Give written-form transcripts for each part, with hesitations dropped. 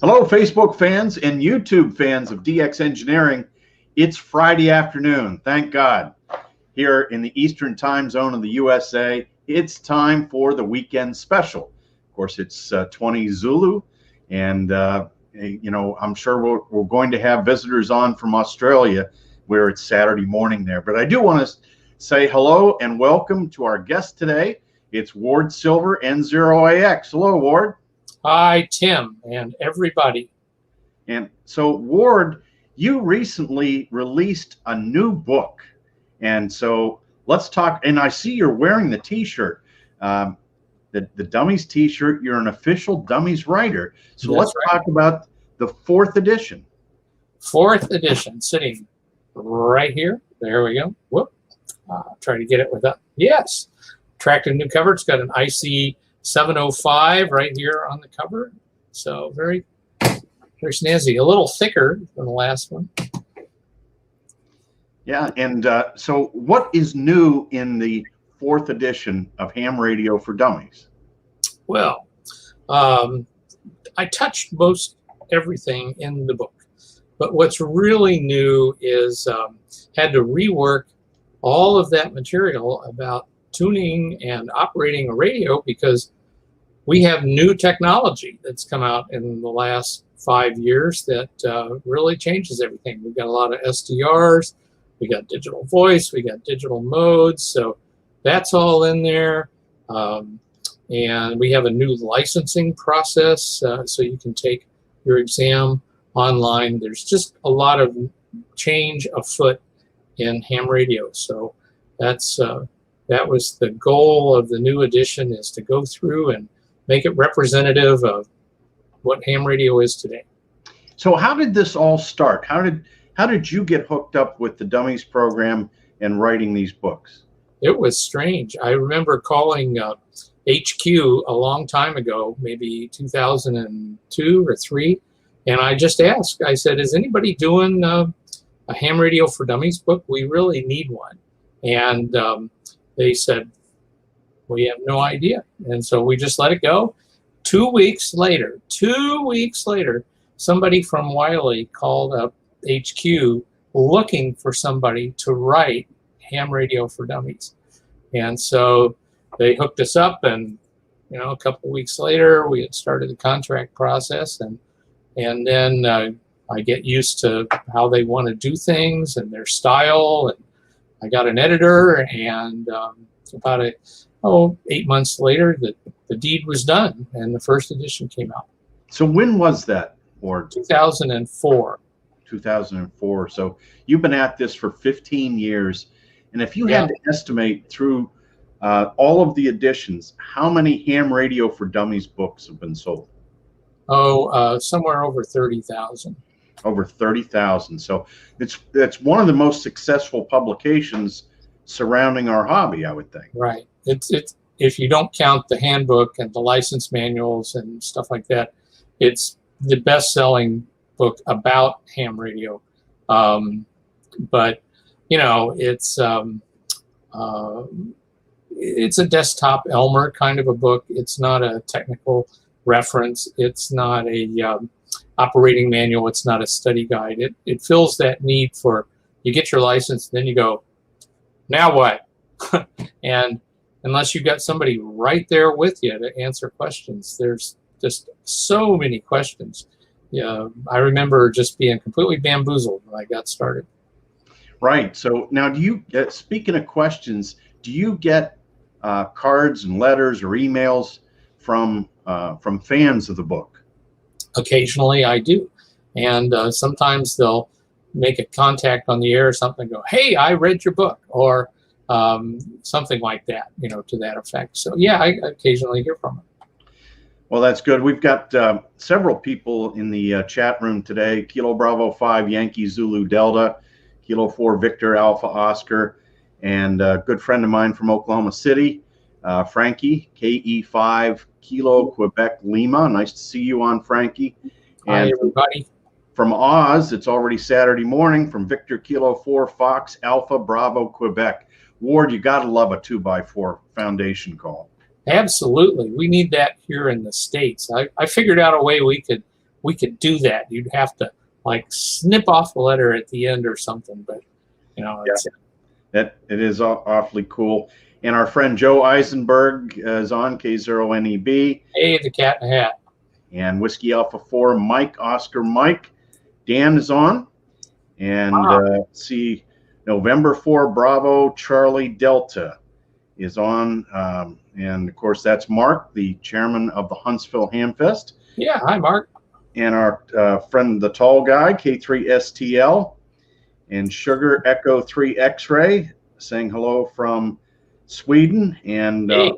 Hello, Facebook fans and YouTube fans of DX Engineering. It's Friday afternoon, thank God. Here in the Eastern time zone of the USA, it's time for the weekend special. Of course, it's 20 Zulu, and I'm sure we're going to have visitors on from Australia where it's Saturday morning there. But I do want to say hello and welcome to our guest today. It's Ward Silver, N0AX. Hello, Ward. Hi, Tim, and everybody. And so, Ward, you recently released a new book. And so let's talk. And I see you're wearing the T-shirt, the Dummies T-shirt. You're an official Dummies writer. So let's talk about the 4th edition. 4th edition, sitting right here. There we go. Whoop. Try to get it with that. Yes. Attractive new cover. It's got an IC 705 right here on the cover, so very snazzy. A little thicker than the last one. Yeah, and so what is new in the 4th edition of Ham Radio for Dummies? Well, I touched most everything in the book, but what's really new is had to rework all of that material about tuning and operating a radio, because we have new technology that's come out in the last 5 years that really changes everything. We've got a lot of SDRs, we got digital voice, we got digital modes, so that's all in there. And we have a new licensing process, so you can take your exam online. There's just a lot of change afoot in ham radio, so that's that was the goal of the new edition, is to go through and make it representative of what ham radio is today. So how did this all start? How did you get hooked up with the Dummies program and writing these books? It was strange. I remember calling HQ a long time ago, maybe 2002 or 3, and I just asked. I said, "Is anybody doing a Ham Radio for Dummies book? We really need one." And they said, "We have no idea." And so we just let it go. 2 weeks later, somebody from Wiley called up HQ looking for somebody to write Ham Radio for Dummies. And so they hooked us up, and a couple of weeks later we had started the contract process, and then I get used to how they want to do things and their style, and I got an editor, and about 8 months later, the deed was done, and the 1st edition came out. So when was that, Ward? 2004. 2004. So you've been at this for 15 years. And if you had to estimate through all of the editions, how many Ham Radio for Dummies books have been sold? Somewhere over 30,000. Over 30,000. So it's one of the most successful publications surrounding our hobby, I would think. Right. It's if you don't count the handbook and the license manuals and stuff like that, it's the best-selling book about ham radio. But it's a desktop Elmer kind of a book. It's not a technical reference. It's not a operating manual. It's not a study guide. It fills that need for, you get your license, then you go, now what? And unless you've got somebody right there with you to answer questions, there's just so many questions. I remember just being completely bamboozled when I got started. Right. So now, do you, speaking of questions, do you get cards and letters or emails from fans of the book? Occasionally I do. And sometimes they'll make a contact on the air or something, go, "Hey, I read your book," or something like that, to that effect. So yeah, I occasionally hear from them. Well, that's good. We've got several people in the chat room today. Kilo Bravo 5 Yankee Zulu Delta, Kilo 4 Victor Alpha Oscar, and a good friend of mine from Oklahoma City, Frankie, KE5 Kilo Quebec Lima. Nice to see you on, Frankie. And hi, everybody. From Oz, it's already Saturday morning, from Victor Kilo 4 Fox Alpha Bravo Quebec. Ward, you got to love a 2x4 foundation call. Absolutely. We need that here in the States. I figured out a way we could we could do that. You'd have to like snip off the letter at the end or something, but you know, it's, it is awfully cool. And our friend Joe Eisenberg is on K0NEB. hey, the cat in the hat. And Whiskey Alpha 4, Mike, Oscar Mike. Dan is on. And see, November 4, Bravo, Charlie Delta is on. And of course, that's Mark, the chairman of the Huntsville Hamfest. Yeah, hi, Mark. And our friend, the tall guy, K3STL. And Sugar Echo 3 X-Ray saying hello from Sweden. And hey.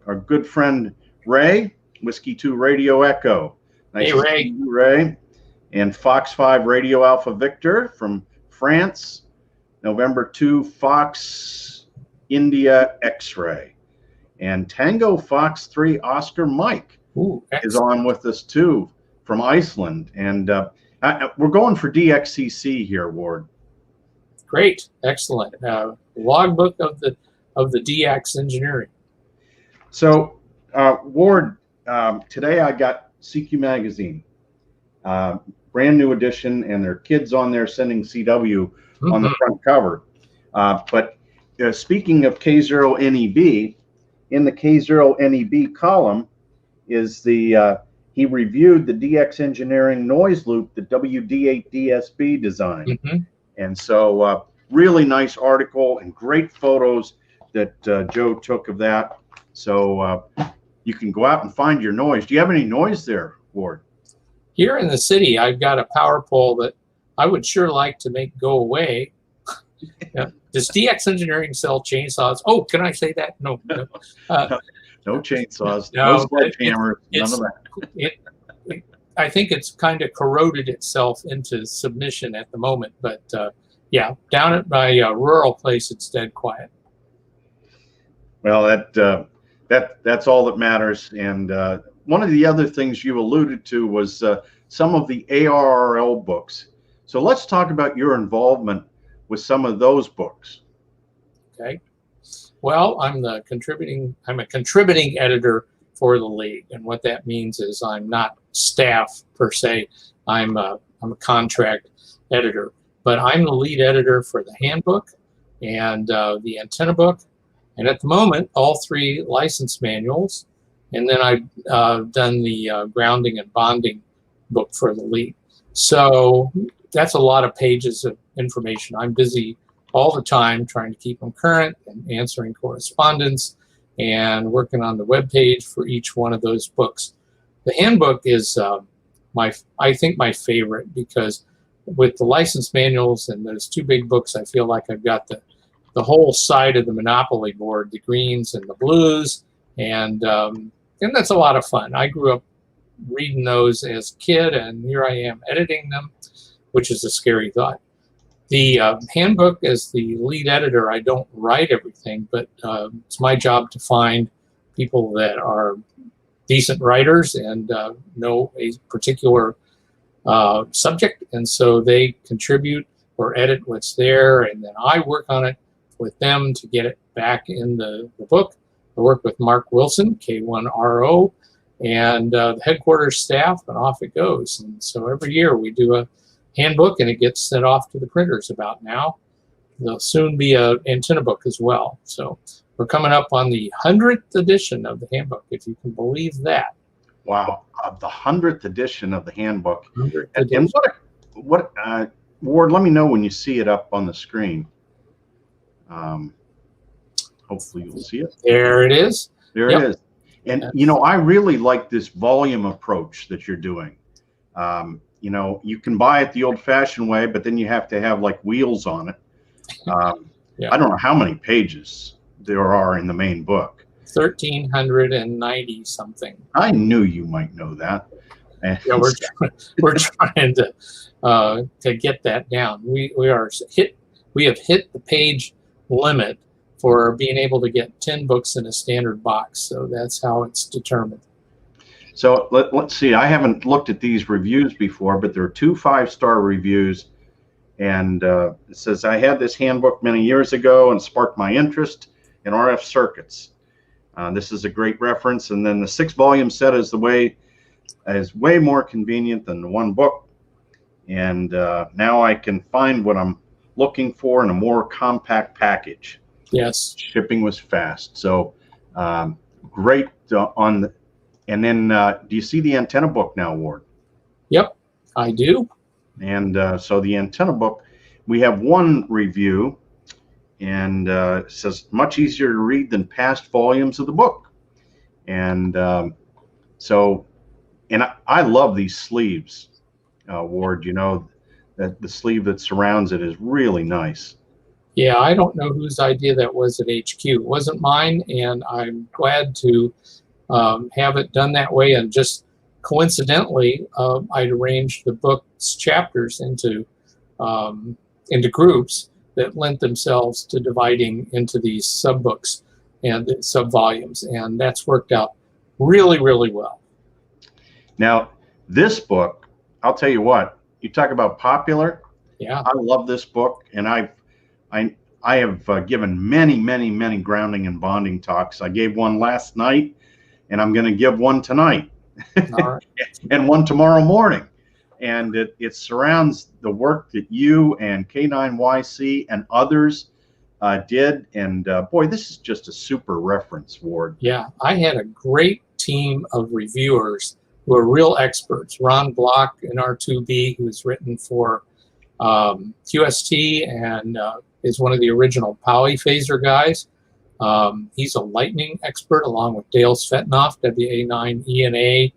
Our good friend Ray, Whiskey 2 Radio Echo. Nice hey, to Ray. see you, Ray. And Fox 5 Radio Alpha Victor from France. November 2, Fox India X-Ray. And Tango Fox 3 Oscar Mike is on with us too from Iceland. And we're going for DXCC here, Ward. Great, excellent. Logbook of the N0AX engineering. So, Ward, today I got CQ Magazine, brand new edition, and there are kids on there sending CW on the front cover. But speaking of K0NEB, in the K0NEB column is the he reviewed the DX Engineering noise loop that WD8DSB designed. And so really nice article and great photos that Joe took of that. So you can go out and find your noise. Do you have any noise there, Ward? Here in the city, I've got a power pole that I would sure like to make go away. Yeah. Does DX Engineering sell chainsaws? Oh, can I say that? No. No, no chainsaws, no sledgehammers, none of that. I think it's kind of corroded itself into submission at the moment, but yeah, down at my rural place, it's dead quiet. Well, that's all that matters. And one of the other things you alluded to was some of the ARRL books. So let's talk about your involvement with some of those books. Okay. Well, I'm a contributing editor for the league, and what that means is I'm not staff per se. I'm a contract editor, but I'm the lead editor for the handbook and the antenna book, and at the moment all 3 license manuals, and then I've done the grounding and bonding book for the league. So that's a lot of pages of information. I'm busy all the time trying to keep them current and answering correspondence and working on the web page for each one of those books. The handbook is I think my favorite, because with the license manuals and those 2 big books, I feel like I've got the whole side of the Monopoly board, the greens and the blues, and that's a lot of fun. I grew up reading those as a kid, and here I am editing them, which is a scary thought. The handbook, as the lead editor, I don't write everything, but it's my job to find people that are decent writers and know a particular subject, and so they contribute or edit what's there, and then I work on it with them to get it back in the book. I work with Mark Wilson, K1RO, and the headquarters staff, and off it goes. And so every year we do a handbook, and it gets sent off to the printers about now. There'll soon be an antenna book as well. So we're coming up on the 100th edition of the handbook, if you can believe that. Wow, the 100th edition of the handbook. And what Ward, let me know when you see it up on the screen. Hopefully you'll see it. There it is. There it is. And, you know, I really like this volume approach that you're doing. You know, you can buy it the old-fashioned way, but then you have to have, like, wheels on it. I don't know how many pages there are in the main book. 1,390 something. I knew you might know that. Yeah, we're trying to get that down. We have hit the page limit for being able to get 10 books in a standard box. So that's how it's determined. So let's see. I haven't looked at these reviews before, but there are 2 5-star reviews. And it says, I had this handbook many years ago and sparked my interest in RF circuits. This is a great reference. And then the 6-volume set is the way is way more convenient than the one book. And now I can find what I'm looking for in a more compact package. Yes. Shipping was fast. So great on the, and then do you see the antenna book now, Ward? Yep, I do. And so the antenna book, we have one review, and it says much easier to read than past volumes of the book. And so, and I love these sleeves, Ward. You know, that the sleeve that surrounds it is really nice. Yeah, I don't know whose idea that was at HQ. It wasn't mine, and I'm glad to have it done that way. And just coincidentally, I'd arranged the book's chapters into groups that lent themselves to dividing into these sub-books and sub-volumes, and that's worked out really, really well. Now, this book, I'll tell you what, you talk about popular. Yeah. I love this book, and I have given many grounding and bonding talks. I gave one last night, and I'm going to give one tonight. All right. And one tomorrow morning. And it surrounds the work that you and K9YC and others did. And boy, this is just a super reference, Ward. Yeah, I had a great team of reviewers who are real experts. Ron Block, NR2B, who's written for QST and is one of the original polyphaser guys. He's a lightning expert, along with Dale Svetnoff, WA9ENA.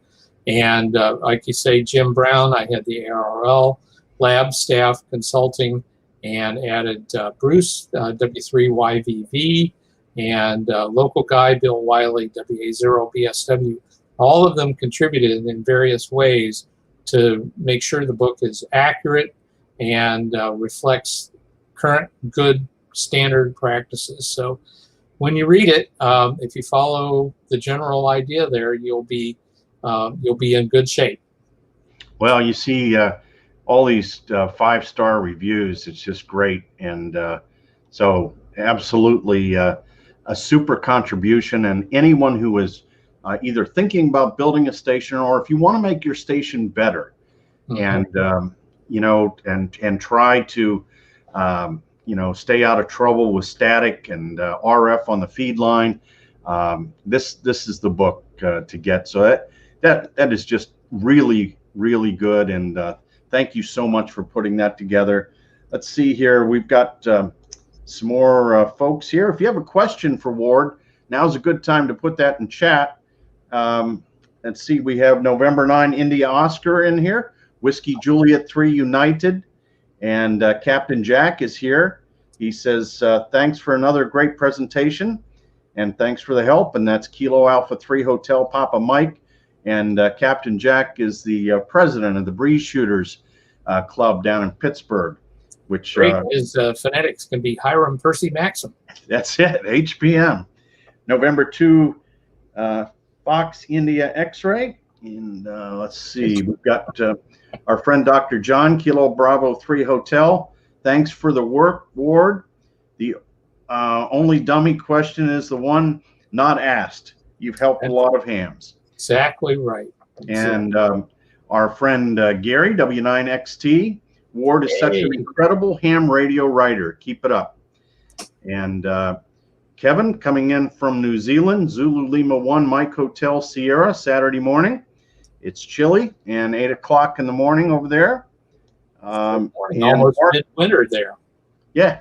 And like you say, Jim Brown, I had the ARRL lab staff consulting and added Bruce, W3YVV, and local guy, Bill Wiley, WA0BSW. All of them contributed in various ways to make sure the book is accurate and reflects current good standard practices. So when you read it, if you follow the general idea there, you'll be in good shape. Well, you see all these 5-star reviews. It's just great. And so absolutely a super contribution. And anyone who is either thinking about building a station, or if you want to make your station better, and you know, and try to you know, stay out of trouble with static and RF on the feed line, this is the book to get. So that is just really good. And thank you so much for putting that together. Let's see here. We've got some more folks here. If you have a question for Ward, now's a good time to put that in chat. Let's see. We have November 9 India Oscar in here. Whiskey Juliet 3 United. And Captain Jack is here. He says, thanks for another great presentation, and thanks for the help. And that's Kilo Alpha 3 Hotel Papa Mike. And Captain Jack is the president of the Breeze Shooters Club down in Pittsburgh, which his phonetics can be Hiram Percy Maxim. That's it, HPM. November 2 Fox India X-Ray. And let's see, we've got our friend Dr. John, Kilo Bravo 3 Hotel. Thanks for the work, Ward. The only dummy question is the one not asked. You've helped a lot of hams. Exactly right. And our friend Gary, W9XT. Ward is such an incredible ham radio writer. Keep it up. And Kevin coming in from New Zealand, Zulu Lima 1 Mike Hotel Sierra, Saturday morning. It's chilly and 8 o'clock in the morning over there. Almost midwinter there. Yeah.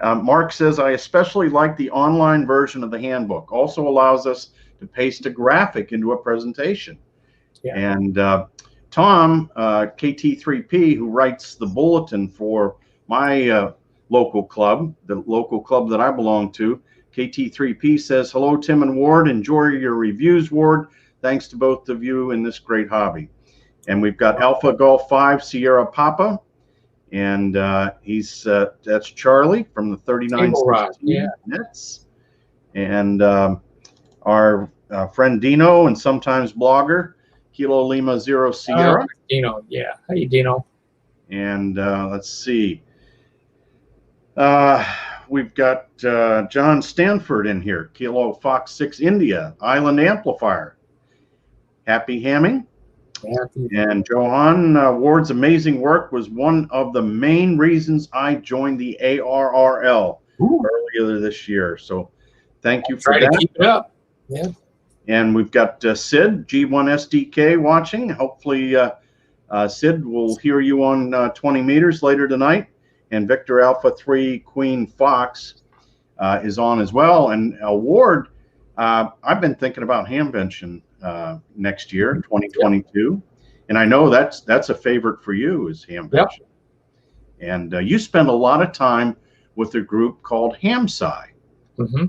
Mark says, I especially like the online version of the handbook. Also allows us to paste a graphic into a presentation. Yeah. And Tom, KT3P, who writes the bulletin for my local club, the local club that I belong to, KT3P says, hello, Tim and Ward. Enjoy your reviews, Ward. Thanks to both of you in this great hobby. And we've got Alpha Golf 5 Sierra Papa, and he's that's Charlie from the 3916 Nets, and our friend Dino, and sometimes blogger Kilo Lima 0 Sierra. Dino, yeah. Hey, Dino. And let's see, we've got John Stanford in here, Kilo Fox 6 India Island Amplifier. Happy hamming. Happy. And Johan, Ward's amazing work was one of the main reasons I joined the ARRL earlier this year. So thank you for Try that. to keep it up. Yeah. And we've got Sid, G1SDK, watching. Hopefully, Sid, will hear you on 20 meters later tonight. And Victor Alpha 3 Queen Fox is on as well. And Ward, I've been thinking about Hamvention next year, 2022. Yep. And I know that's a favorite for you, is Hamvention. Yep. And you spend a lot of time with a group called HamSCI. Mm-hmm.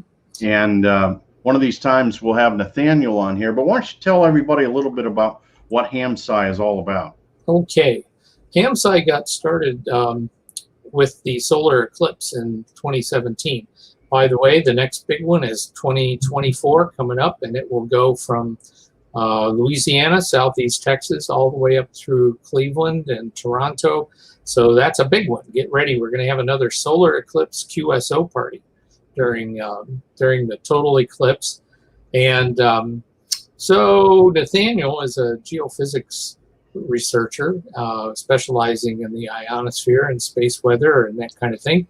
And one of these times we'll have Nathaniel on here. But why don't you tell everybody a little bit about what HamSCI is all about? Okay. HamSCI got started with the solar eclipse in 2017. By the way, the next big one is 2024 coming up, and it will go from Louisiana, Southeast Texas, all the way up through Cleveland and Toronto. So that's a big one. Get ready. We're going to have another solar eclipse QSO party during the total eclipse. And so Nathaniel is a geophysics researcher specializing in the ionosphere and space weather and that kind of thing.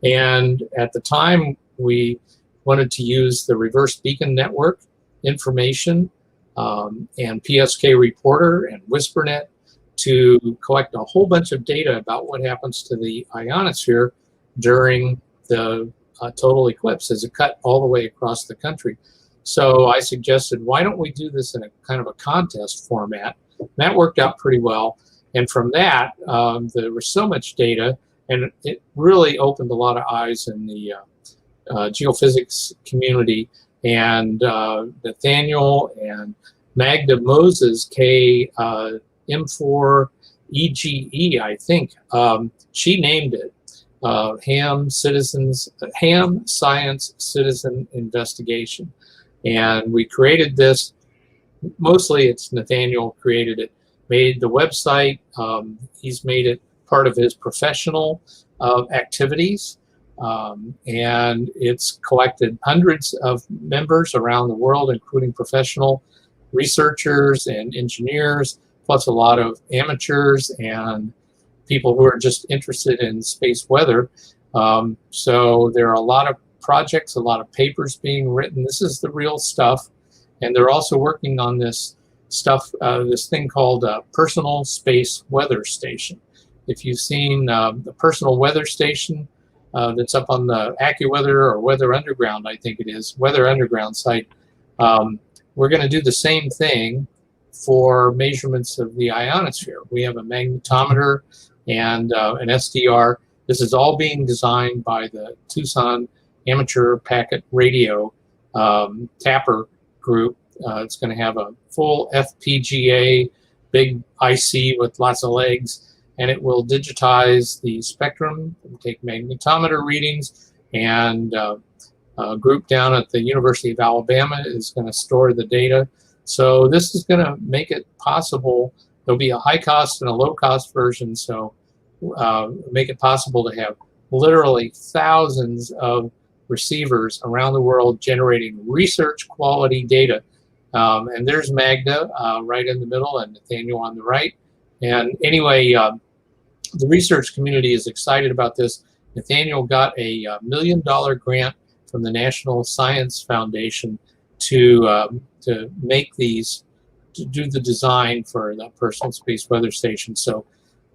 And at the time, we wanted to use the reverse beacon network information and PSK Reporter and WhisperNet to collect a whole bunch of data about what happens to the ionosphere during the total eclipse as it cut all the way across the country. So I suggested, why don't we do this in a kind of a contest format? That worked out pretty well. And from that, there was so much data, and it really opened a lot of eyes in the geophysics community. And Nathaniel and Magda Moses, M4 EGE, I think, she named it Ham Science Citizen Investigation. And we created this, mostly it's Nathaniel created it, made the website, he's made it part of his professional activities. And it's collected hundreds of members around the world, including professional researchers and engineers, plus a lot of amateurs and people who are just interested in space weather. So there are a lot of projects, a lot of papers being written. This is the real stuff. And they're also working on this stuff, this thing called Personal Space Weather Station. If you've seen the Personal Weather Station, that's up on the AccuWeather or Weather Underground, I think it is, Weather Underground site. We're going to do the same thing for measurements of the ionosphere. We have a magnetometer and an SDR. This is all being designed by the Tucson Amateur Packet Radio Tapper group. It's going to have a full FPGA, big IC with lots of legs, and it will digitize the spectrum, take magnetometer readings, and a group down at the University of Alabama is going to store the data. So this is going to make it possible. There'll be a high cost and a low cost version, so make it possible to have literally thousands of receivers around the world generating research quality data. And there's Magda right in the middle and Nathaniel on the right. And anyway, the research community is excited about this. Nathaniel got a $1 million grant from the National Science Foundation to make these, to do the design for the Personal Space Weather Station. So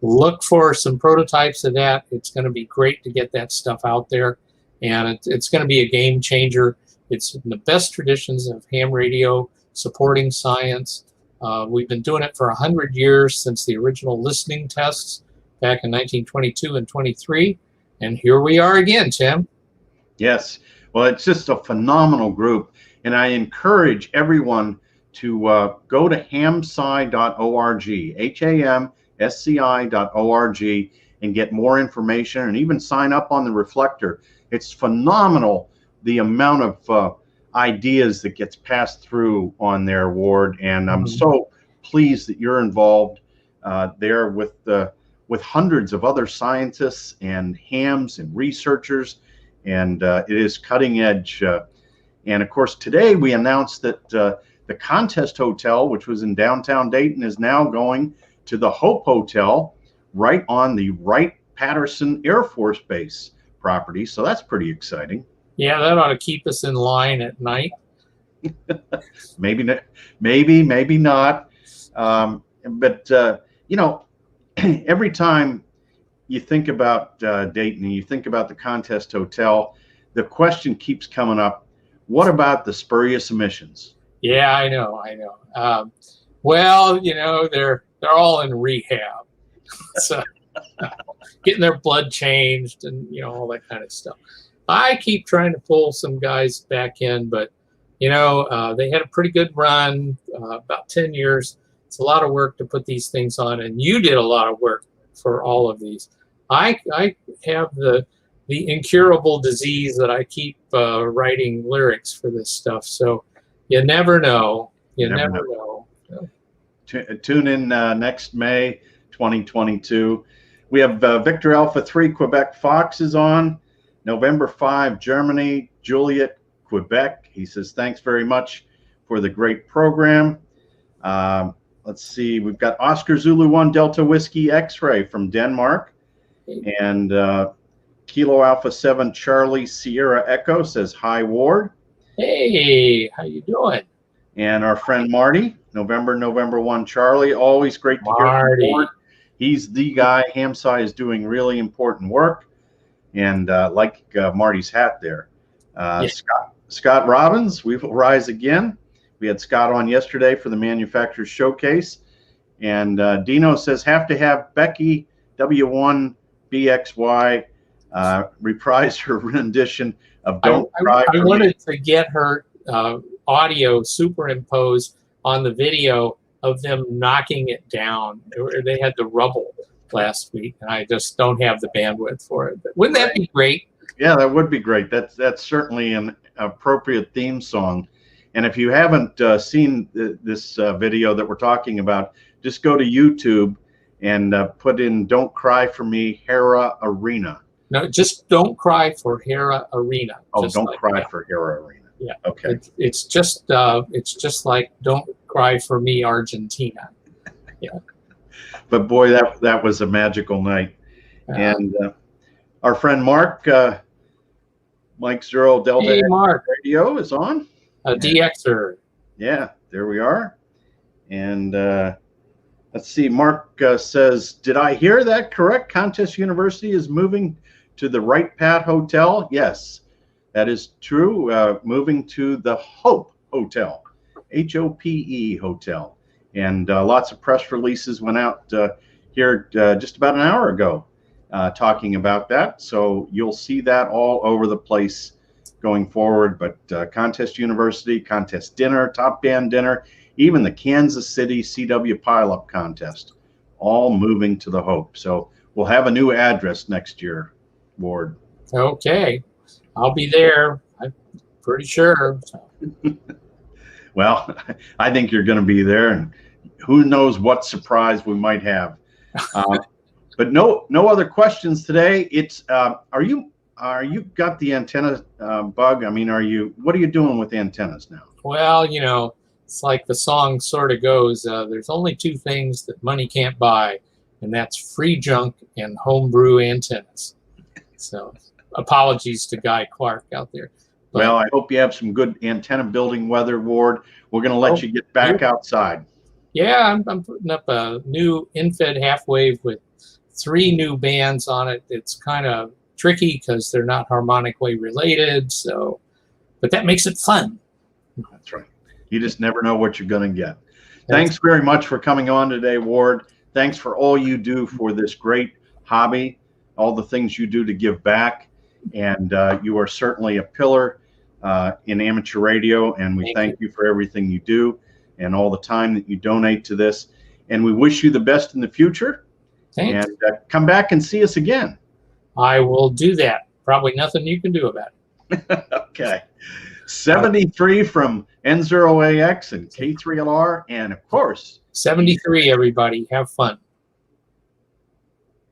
look for some prototypes of that. It's going to be great to get that stuff out there, and it's going to be a game changer. It's in the best traditions of ham radio supporting science. We've been doing it for 100 years, since the original listening tests back in 1922 and 23, and here we are again, Tim. Yes, well, it's just a phenomenal group, and I encourage everyone to go to hamsci.org, HAMSCI.org, and get more information, and even sign up on the Reflector. It's phenomenal the amount of ideas that gets passed through on their Ward, and I'm so pleased that you're involved there with hundreds of other scientists and hams and researchers, and it is cutting edge. And of course, today we announced that The Contest Hotel, which was in downtown Dayton, is now going to the Hope Hotel right on the Wright-Patterson Air Force Base property. So that's pretty exciting. Yeah, that ought to keep us in line at night. Maybe not. But you know, every time you think about Dayton and you think about the Contest Hotel, the question keeps coming up: what about the spurious emissions? Yeah, I know. Well, you know, they're all in rehab, so getting their blood changed and, you know, all that kind of stuff. I keep trying to pull some guys back in, but, you know, they had a pretty good run, about 10 years. It's a lot of work to put these things on, and you did a lot of work for all of these. I have the incurable disease that I keep writing lyrics for this stuff, so you never know. You never know. Tune in next May 2022. We have Victor Alpha 3 Quebec Fox is on. November 5, Germany, Juliet, Quebec. He says, thanks very much for the great program. Let's see. We've got Oscar Zulu 1 Delta Whiskey X-Ray from Denmark. And Kilo Alpha 7 Charlie Sierra Echo says, hi, Ward. Hey, how you doing? And our friend Marty, November 1 Charlie. Always great to hear from Ward. He's the guy. HamSCI is doing really important work. And like Marty's hat there. Yeah. Scott Robbins, we will rise again. We had Scott on yesterday for the Manufacturers Showcase. And Dino says, have to have Becky W1BXY reprise her rendition of Don't Cry For Me. I wanted to get her audio superimposed on the video of them knocking it down. They had the rubble last week, and I just don't have the bandwidth for it. But wouldn't that be great? Yeah, that would be great. That's certainly an appropriate theme song. And if you haven't seen this video that we're talking about, just go to YouTube and put in "Don't Cry for Me, Hera Arena." No, just "Don't Cry for Hera Arena." Oh, "Don't Cry for Hera Arena." Yeah. Okay. It's just like "Don't Cry for Me, Argentina." Yeah. But boy, that was a magical night. And our friend Mark, Mike Zero Delta Radio is on. A DXer. Yeah, there we are. And let's see, Mark says, did I hear that correct? Contest University is moving to the Wright-Pat Hotel? Yes, that is true. Moving to the Hope Hotel, H-O-P-E Hotel. And lots of press releases went out here just about an hour ago talking about that. So you'll see that all over the place going forward. But Contest University, Contest Dinner, Top Band Dinner, even the Kansas City CW Pileup Contest, all moving to the Hope. So we'll have a new address next year, Ward. Okay. I'll be there. I'm pretty sure. Well, I think you're going to be there, and who knows what surprise we might have. But no other questions today. It's are you got the antenna bug? I mean, what are you doing with antennas now? Well, you know, it's like the song sort of goes, there's only two things that money can't buy, and that's free junk and homebrew antennas. So apologies to Guy Clark out there. But, well, I hope you have some good antenna building weather, Ward. We're going to let you get back outside. Yeah, I'm putting up a new infed half-wave with 3 new bands on it. It's kind of tricky because they're not harmonically related, so, but that makes it fun. That's right. You just never know what you're going to get. Thanks very much for coming on today, Ward. Thanks for all you do for this great hobby, all the things you do to give back, and you are certainly a pillar in amateur radio, and we thank you for everything you do and all the time that you donate to this. And we wish you the best in the future. Thanks. And come back and see us again. I will do that. Probably nothing you can do about it. Okay. 73 from N0AX and K3LR, and of course 73. Everybody have fun.